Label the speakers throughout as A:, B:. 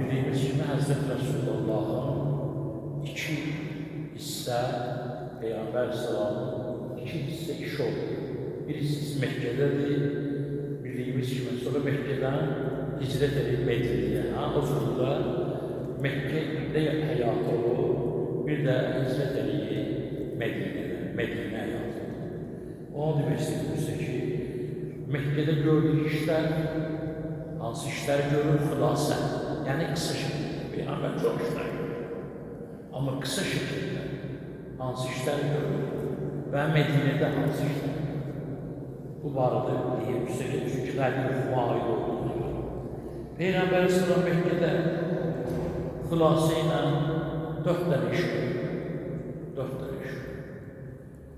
A: bildiyimiz kimi Həzrət Rəsulullahın iki hissə, Peyğəmbər Əsəlamın iki hissə işi oldu. Bir hissəsi Məkkədədir, bildiyimiz kimi, sonra Məkkədən hicrət edib Mədinəyə. O sırada Məkkədə həyatı olur, bir də hicrət edib Mədinə həyatı. Ona demək istəyirsə ki, Məkkədə gördük işlər, hansı işlər görür, xülasə, yəni qısa şəkildə, Peyğəmbər çox işlər görür. Amma qısa şəkildə hansı işlər görür və Mədinədə hansı işlər görür. Bu barədə deyib yüksək, çünki qəlbin müayid olduğunu görür. Peyğəmbər Əsəlam Məkkədə xülasə ilə 4 dənə iş görür. 4 dənə iş.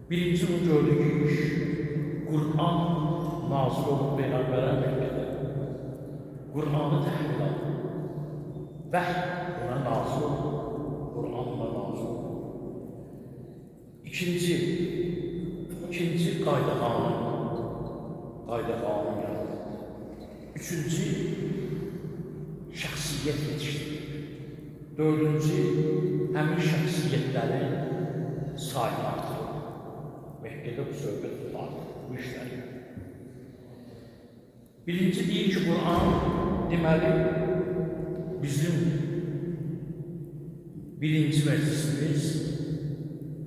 A: Birinci bu gördük iş, Qur'an nazil olub Peyğəmbərə Məkkədə. Qur'anı təhvil alır. Vəhy ona nazil olur. Qur'an ona nazil olur. İkinci qayda-qanun yaratılır. Üçüncü, şəxsiyyət yetişdirir. Dördüncü, həmin şəxsiyyətlərin sayını artırır. Məkkədə bu söhbət tutardır, bu işləri. Birinci deyir ki, Qur'an deməli bizim birinci məclisimiz,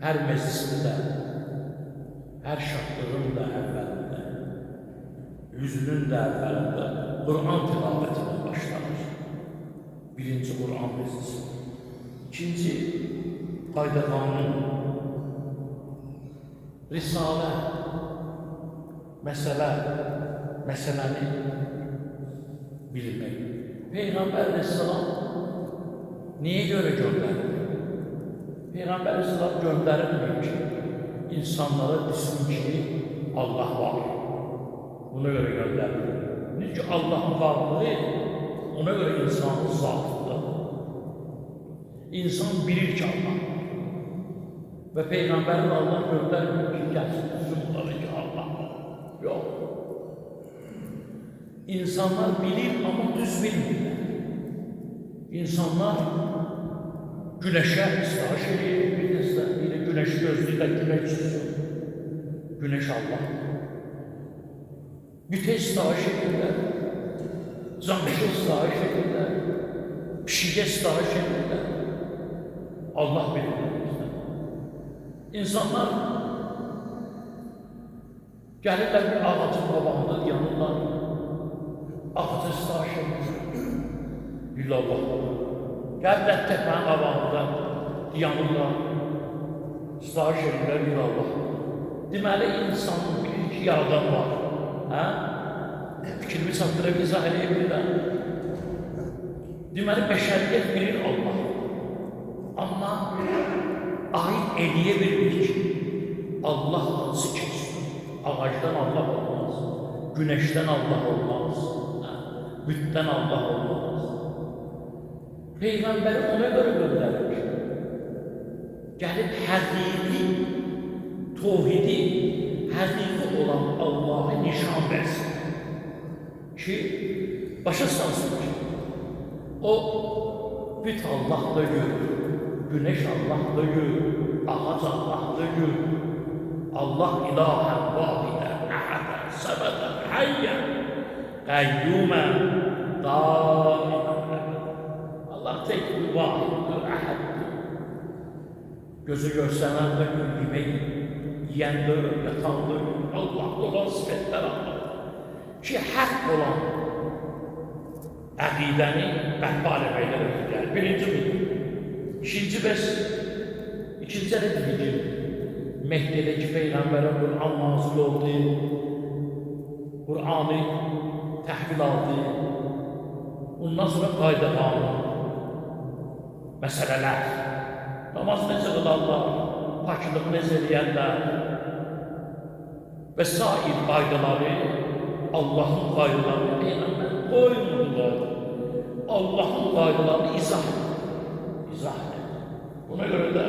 A: hər məclisində, hər şadlığın da əvvəlində, yüzünün də əvvəlində Qur'an tilavətinə başlanır. Birinci Qur'an məclisi. İkinci, qayda-qanun, risalə, məsələni bilmək. Peyğəmbər Əsəlam niyə görə göndərir? Peyğəmbər Əsəlam göndərilmir ki, insanlara desin ki, Allah var. Buna görə göndərir. Çünki Allahın varlığı ona görə insanın zatıdır. İnsan bilir ki, Allah var. Və Peyğəmbərin Allah göndərmir ki, gəlsin düzü bunları ki, Allah var. Yox. İnsanlar bilir, amma düz bilmirlər. İnsanlar güneşə istahiş edir, bir dəstə güneşi gözlüklə güneş çıxsın. Güneş Allah. Bütə istahiş edirlər, camışı istahiş edirlər, pişiyə istahiş edirlər. Allah bilir. İnsanlar gəlirlər bir ağacın qabağında yanırlar, ağaca istahiş edirlər. Billallah. Gəlirlər təpənin qabağında yanırlar, istahiş edirlər, billallah. Deməli, insanın bilir ki, yaradan var. Fikrimi çatdırıb izah edebilirlər. Deməli, bəşəriyyət bilir Allah. Amma aid eləyə bilmir ki, Allah hansı keçsin. Ağacdan Allah olmaz, güneşdən Allah olmaz, bütdən Allah olmaz. Peyğəmbəri ona görə göndərir. Gəlib həqiqi, tohidi, həqiqi olan Allah'a nişan versin. Ki, başa salsın ki, o büt Allah'da görür, güneş Allah'da görür, ağac Allah'da görür. Allah ilahən, vahidən, əhədən, səbədən, həyyən, qəyyumən, daimən. Allah tekdir, vahiddir, əhəddir. Gözü görsənən də gör, yemək yiyəndə, yatanda gör. Allah'da olan sifətlər anladır. Ki, haqq olan əqidəni bəhba eləməklər ötürlər. Birinci budur. İkinci bəs, ikinci də deyir, Məkkədəki Peyğəmbərə Qur'an nazil oldu, Qur'anı təhvil aldı, ondan sonra qayda-qanun, məsələlər, namaz necə qılarlar, pakılıq necə eləyərlər və sair qaydaları, Allahın qaydalarını Peyğəmbər qoymurdular. Allahın qaydalarını izah edir. Buna görə də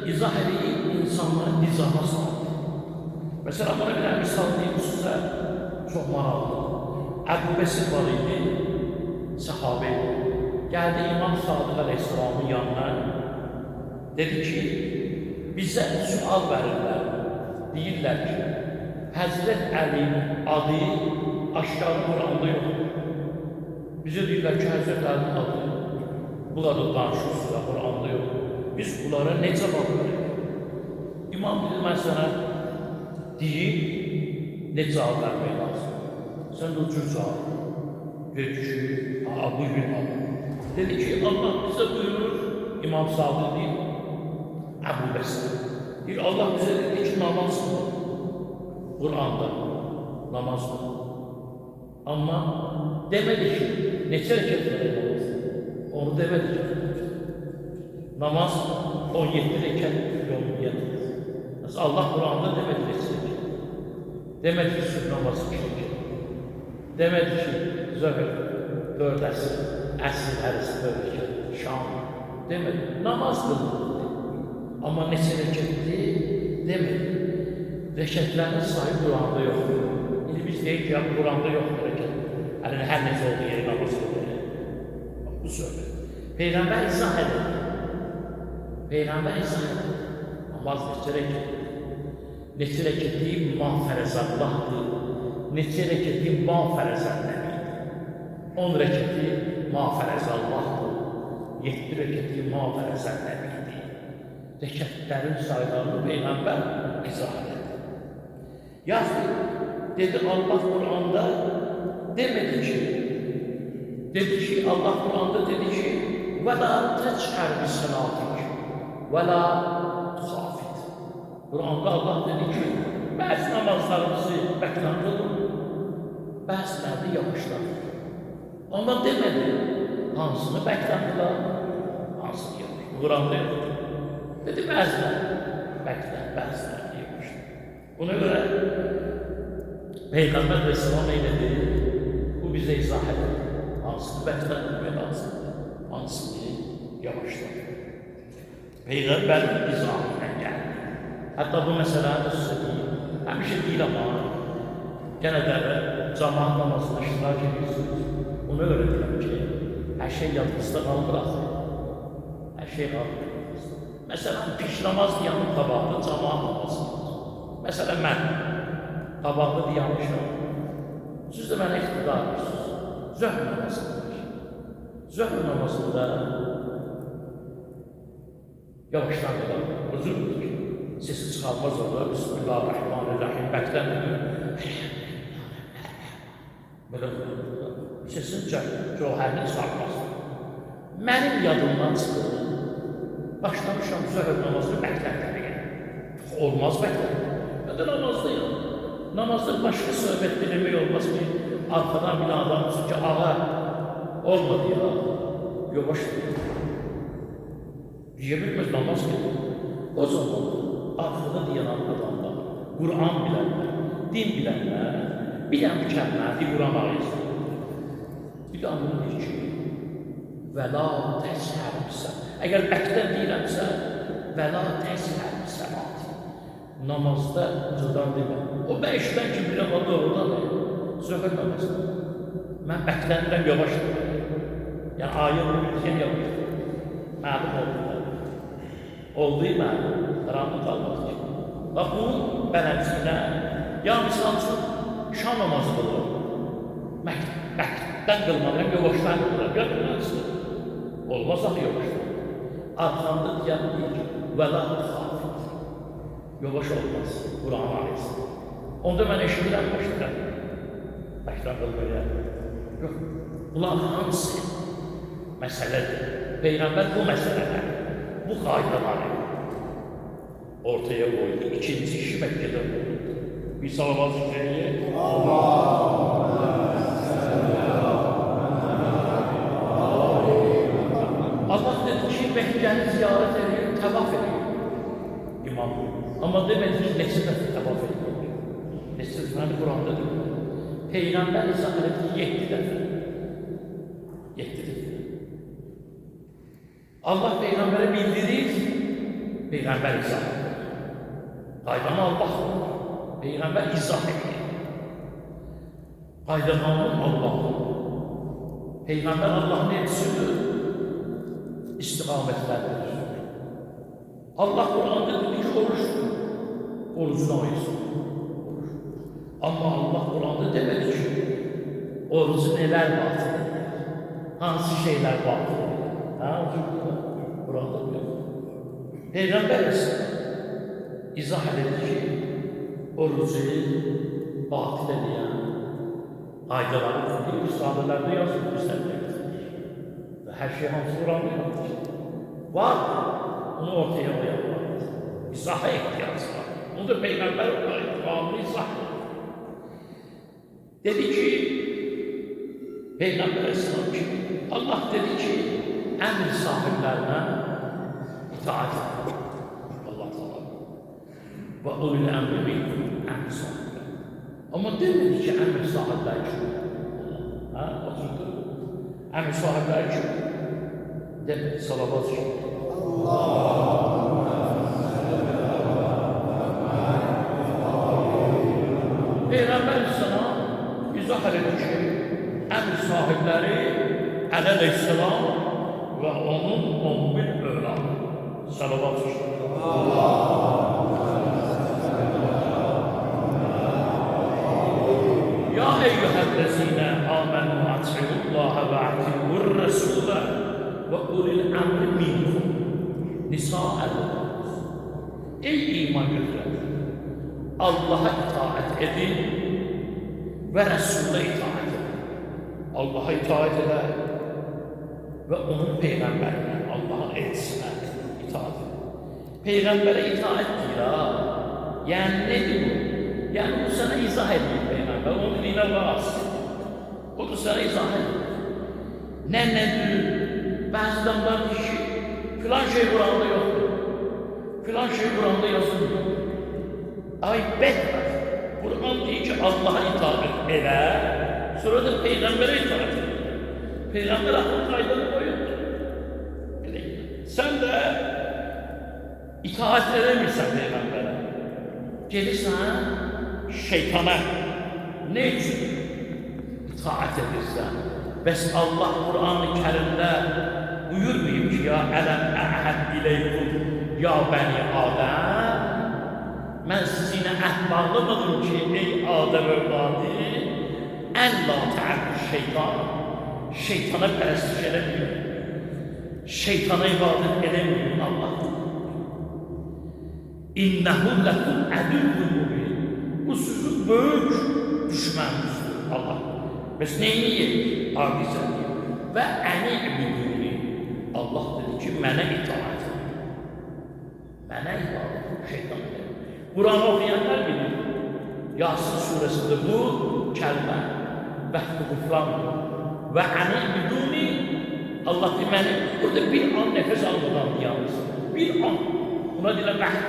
A: izah edib insanları nizama saldı. Mesela buna bir misal deyim sizə, çox maraqlı. Əbu Bəsir var idi, sahabe. Gəldi İmam Sadiq Aleyhisselamın yanına. Dedi ki, bizə sual verirlər. Deyirlər ki, Həzrət Əlinin adı aşkar Quranda yoxdur. Bizə deyirlər ki, Həzrət Əlinin adı bunları danışırsınız, Quranda yoxdur. Biz bunlara ne cavab verir? İmam dedi, mən sənə deyim, ne cavab vermək lazım. Sən də ucuz cavab. Dedi ki, buyurun Allah. Dedi ki, Allah bizə buyurur, İmam Sadiq deyir, Əbu Bəsir. Deyir, Allah bizə dedi ki, namaz mı? Qur'anda namaz mı? Amma demədi ki, neçə rəkət namaz? Onu demədi ki, namaz 17 rəkət yolundadır. Mesela Allah Kur'an'da demedi neçə rəkət. Demədi ki, sübh namazı 2 rəkət. Demədi ki, zöhr 4 əsr hərisi 4 rəkət, şam. Demədi, namaz qılındı. Amma neçə rəkətdir, demədi. Rəkətlərin sayı Kur'an'da yoxdur. İndi biz deyik ki, Kur'an'da yoxdur rəkət. Yəni, hər necə olduğu yeri namaz qılındı. Bu söyledi. Peyğəmbər izah edir. Peyğəmbər izah edir. Namaz neçə rəkət? Neçə rəkəti mağfərəzəllahdır. Neçə rəkəti mağfərəzəlləhdir. 10 rəkəti mağfərəzəllahdır. 7 rəkəti mağfərəzəlləhdir. Rəkətlərin sayılarını Peyğəmbər izah edir. Yazdı, dedi Allah Kur'an'da demedi ki, Allah Kur'an'da dedi ki, وَلَا تَجْهَرْ بِصَلَاتِكَ وَلَا تُخَافِتْ. Kur'an'da Allah dedi ki, bəzi namazlarımızı bəkdən qılın, bəzilərini yavaşlar. Amma demedi, hansını bəkdən qılar, hansını yavaşlar. Kur'an'da yoxdur. Dedi, bəziləri bəkdən, bəzilərini yavaşlar. Buna göre Peygamber Aleyhisselam eyledi, bu bize izah eder. Hansını bəkdən qılmaya lazımdır, hansını yavaşlar. Peygamber izahına geldi. Hatta bu meseleyi de size diyeyim. Həmişə deyil ama, gene de cemaat namazında iştirak edirsiniz. Onu öğretirəm ki, her şey yadınızda qalır axı. Her şey qalır. Mesela piş namaz diyanın qabağında cemaat namazı. Mesela mən qabağda diyanmışam. Siz de mənə iqtidar edirsiniz. Zöhr namazıdır. Zöhr namazında yavaştan qılar, huzurdur ki, sesi çıxalmaz olur, Bismillahirrahmanirrahim, bəkdən olur. Belə qılar, sesin cöhərini çıxarmaz. Mənim yadımdan çıxır, başlamışam zöhr namazını bəkdən qəliyə. Olmaz bəkdən. Ya da namazdayım. Namazda başqa söhbət bilmək olmaz ki, arxadan bir adam üçün ki, ağa olmadı ya, yavaş deyil. Diyebilmez namaz gelir. O zaman arkada diyen adamlar, Kur'an bilenler, din bilenler, bilen mükemmeldi Kur'an ayeti. Bir de anlamı deyir ki, وَلَا تَسْهَرْ بِسَلَاتِ. Eğer bəkdən deyirəmsə, وَلَا تَسْهَرْ بِسَلَاتِ. Namazda cıdan demə. O bəyişdən ki, bir ama doğrudan zöhr namazı. Mən bəkdən yavaş deyirəm. Yəni, ayet bilirkən yavaş deyirəm. Məlum oldu. Olduğu məlum, qaranlıq qalmadı ki. Bax, bunun bələdçində, ya misal üçün, şam namazı qılır. Bəkdən qılmadan yavaşdan qılır. Görmürəmsin. Olmaz axı yavaşdan. Arxamda deyən deyir ki, وَلَا تُخَافِتْ. Yavaş olmaz, Kur'an ayeti. Onda mən eşidirəm başlayıram. Bəkdən qılmaya. Yox, bunlar hamısı məsələdir. Peyğəmbər bu məsələlər, bu qaydaları ortaya koydu. İkinci işi Mekke'de koydu. Bir salavat zikriye. Allah dedi ki, Mekke'ni ziyaret ediyor, tevaf ediyor. İmam. Ama demedi ki, neçə dəfə tevaf ediyor. Neçə dəfə, Kur'an'da diyor. Peyğəmbər izah etti 7 dəfə. 7 dəfə. Allah Peyğəmbərə bildirir, Peyğəmbər izah edir. Qaydanı Allah, Peyğəmbər izah edir. Qaydamanlıq Allah'ın. Peygamber Allah'ın elçisidir. İstiqamətlərdir. Allah Kur'an'da dedi ki oruçdur. Oruçlamayız. Ama Allah Kur'an'da demedi ki orucu neler batıl eder. Hangi şeyler batıl eder. Kur'an'da diyor. Peygamber izah etti ki orucu batıl eden aydaları tutuyor. Sahabelerde yazıyor. Ve her şey hamsi Kur'an'da yazıyor. Var. Onu ortaya koyarlar. İzaha ihtiyaç var. Onu da Peygamber devamlı izah ediyor. Dedi ki, Peygamber Aleyhisselam ki, Allah dedi ki, emir sahiplerine itaat edin. Allah Teala. Ve ulul emri minkum emir sahipler. Ama demedi ki emir sahipler kim? Oturdu. Emir sahipler kim? Demedi. Salavat kim? Peygamber Aleyhisselam izah edir ki, emir sahipleri Əli Aleyhisselam ve onun 11 övladı. Salavat olsun. Ya eyyühellezine amenu ati'ullaha ve ati'ur resule ve ulil emri minkum. Nisa el-Mu'minun. Ey iman götürenler! Allah'a itaat edin ve Resul'e itaat edin. Allah'a itaat eder ve onun peygamberine, Allah'ın elçisine itaat edin. Peygambere itaat diyor ha. Yani nedir bu? Yani bu sana izah ediyor peygamber. Onun diline varsın. O da sana izah ediyor. Nedir? Bazı adamlar diyor ki filan şey Kur'an'da yoktur. Filan şey Kur'an'da yazılmıyor. Ay bedbaht. Kur'an diyor ki Allah'a itaat eder. Sonra da Peygamber'e itaat eder. Peygamber akıl kaydını koyuyor. Sen de itaat edemezsen Peygamber'e. Gelirsen şeytana. Ne için? İtaat edirsen. Bəs Allah Kur'an-ı Kerim'de buyurmuyor ki ya elem əhəd ileykum ya bəni Adəm. Mən sizinlə əhd bağlamadım ki ey Adəm övladı ən la təəbbüd şeytan. Şeytana pərəstiş edemiyor. Şeytana ibadət edemiyor Allah. İnnehu lekum ədüvvün mubin. Bu sizin böyük düşmənizdir Allah. Bəs neyini yiyir? Abizən yiyir. Və əni ibidini. Allah dedi ki, mənə itaat edin. Mənə itaat edin. Şeytan edin. Kur'an okuyanlar bilir. Yasin suresinde bu kelime vəhd-i qufrandır. Və əni ibidini. Allah demeli, burada bir an nefes almadan yalnız. Bir an. Buna deyilən vəhd.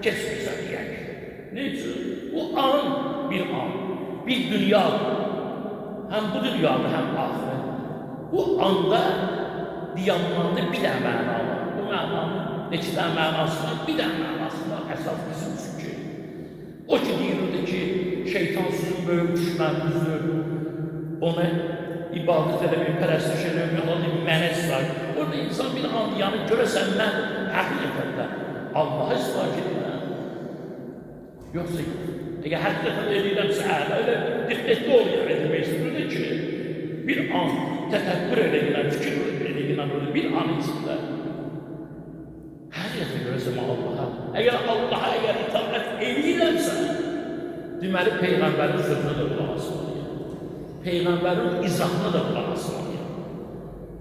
A: Kesmirsən deyək. Ne için? Bu an bir an. Bir dünyadır. Hem bu dünyada hem ahiret. Bu anda diyanlarda bir de məna var. Bu mənanın neçədən mənası var? Bir de mənası var. Əsas bizim çünki. O ki deyirdi ki, şeytan sizin böyük düşmənizdir. Ona ibadət edəmək, pərəstiş edəmək, ona mənə istəyir. Orada insan bir an yanı görəsən mən həqiqətən Allah'a istəyir edirəm. Yoxsa eğer həqiqətən edirəmsə, öyle diqqətli oluyor edilmək istiyordu ki, bir an tətəbbür edilən, fikir edilən bir an içində hər yerdə görəsəm Allah'a, əgər itaat edirəmsə, deməli Peyğəmbərin sözünə də qulaq asmalıyam. Peyğəmbərin izahına da qulaq asmalıyam.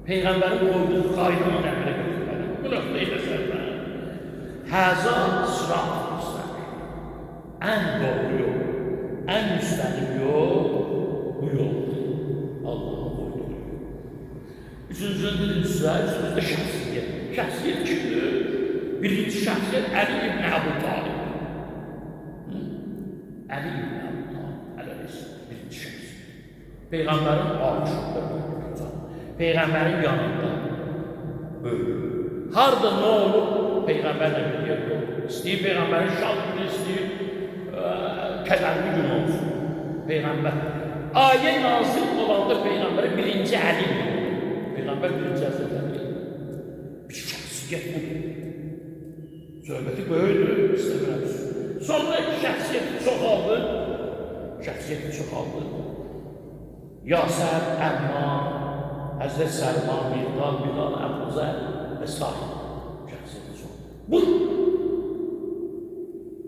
A: Peyğəmbərin qoyduğu qaydanı əmələ götürməliyim. Bu nöqtəyi də sərməliyim. Həza sırat müstəqim. En doğru yol, en müstəqim yol bu yoldur. Allah'ın koyduğu yol. Üçüncüsü şəxsiyyət. Şəxsiyyət kimdir? Birinci şəxsiyyət Əli ibn Əbu Talib. Əli ibn Əbu Talib. Birinci şəxsiyyət. Peyğəmbərin alçıqda böyük. Peyğəmbərin yanında böyük. Harada ne olur? Peyğəmbərlə bir yer olur. İstəyir Peyğəmbərin şad günü, istəyir kədərli gün olsun. Peyğəmbər Ayə nazil olanda Peyğəmbərə birinci əlim. Peyğəmbər birinci Həzrətləri. Bir şəxsiyyət budur. Söhbəti böyüdür, istəmirəm. Sonra şəxsiyyəti çoxaldı. Şəxsiyyəti çoxaldı. Yasər, Əmman, Həzrət Səlman, Mirdal, Bilal, Əbuzər və s. Şəxsiyyəti çoxaldı. Bu,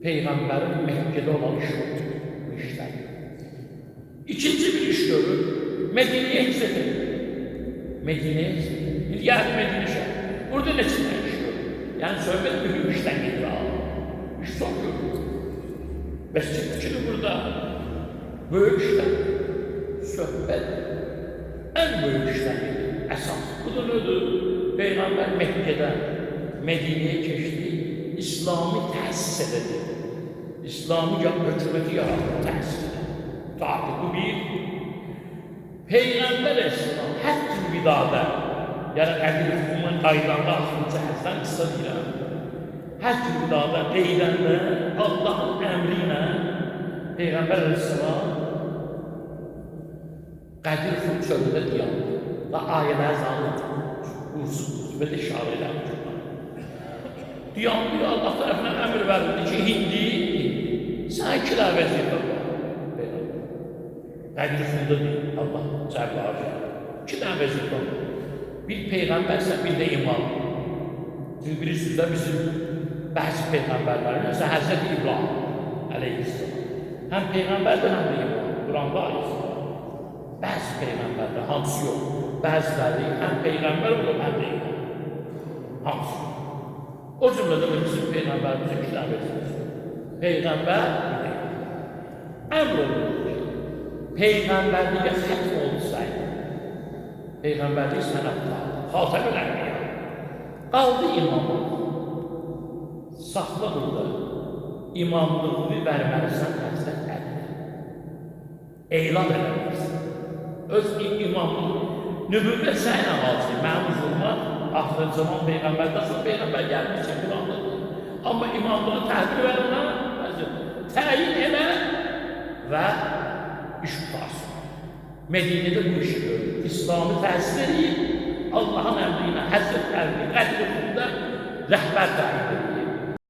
A: Peyğəmbərin Məkkədə olan işi oldu. Bu işlər. İkinci bir iş görür. Medine'ye hicret edilir. Medine'ye hicret edilir. Yani Medine şehri. Burada ne çıkan iş görür? Yani söhbət mühüm işten gelir abi. İş çok görür. Mescid içini burada. Böyük işten. Söhbət en büyük işten gelir. Esas. Bu da nedir? Peygamber Mekke'den Medine'ye geçti. İslam'ı təsis edildi. İslam'ı hükümeti yarattı, təsis edildi. Tabi bu bir. Peygamber Esselam her türlü vidada, yani Əqil Hükumun qaydanda axırıncı həddən qısa deyirəm. Hər türlü vidada deyiləndə Allah'ın əmri ilə Peygamber Esselam Qədir Hükum çölündə diyandı. Və ayələr zanlı belə işarə eləmişdir. Diyandı, Allah tərəfindən əmr verildi ki, hindi, sən ikilə vəziyyətə var. Qədir Hükumda deyil, Allah cəbbarı. İki dənə vəziyyətə var. Bir Peyğəmbərsən, bir də imam. Çünki bilirsiniz də bizim bəzi Peyğəmbərlərin, mesela Həzrəti İbrahim əleyhisselam. Həm Peyğəmbərdən, həm də imam. Quranda aleyhisselam. Bəzi Peyğəmbərlər, hamısı yox. Bəziləri həm Peyğəmbər olur, həm də imam. Hamısı. O cümlədə bizim Peyğəmbərimizin iki dənə vəziyyəti. Peyğəmbər, bir də imam. Əmr olur. Peyğəmbərliyə xətm olsaydı, Peyğəmbərlik sənətlərdir, xatəmül ənbiya. Qaldı imamlıq. Saxla burada. İmamlığını verməlisən Həzrət Əliyə. Elan eləməlisən. Öz imamlıq, nübüvvət sənə alsın. Mənim huzuruma axırıncı zaman Peyğəmbərdən sonra Peyğəmbər gəlmişsin, Qur'anlıdır. Amma imamlığı təhvil verilmə, təyin elə və iş tutarsın. Medine'de bu işi görür. İslam'ı təsis edib, Allah'ın əmri ilə Həzrət Əli Qədir Hükumda rəhbər təyin edir.